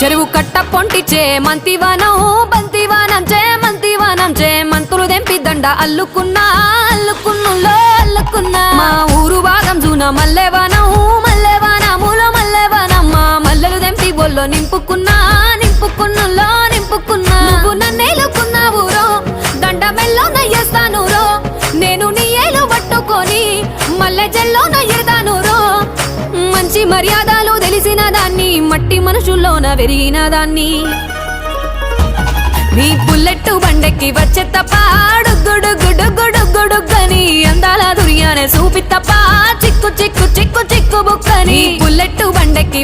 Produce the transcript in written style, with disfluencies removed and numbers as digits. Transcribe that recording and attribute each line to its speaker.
Speaker 1: చెరువు కట్ట పొంటిచే మంతివానం బంతివానం చే మంతులు దెంపి దండ అల్లుకున్నా మా ఊరు భాగం జూన మల్లెవానములో మల్లెవానమ్మ మల్లెలు దెంపి బొల్లో నింపుకున్నా నువ్వు నన్నేలుకున్నావురో దండ మెల్లో నయ్యేస్తానురో నేను నీ ఏలు పట్టుకొని మల్లె జల్లో నయ్యేదానురో మంచి మర్యాదలు తెలిసిన దాన్ని మట్టి మనుషుల్లోన పెరిగిన దాన్ని నీ బుల్లెట్టు బండెక్కి వచ్చే తప్ప డుగ్గుడుగ్గుడుగ్గుడుగ్గుడుగ్గని అందాల దుర్యానే చూపి తప్ప చిక్కు బుక్కని బుల్లెట్టు బండెక్కి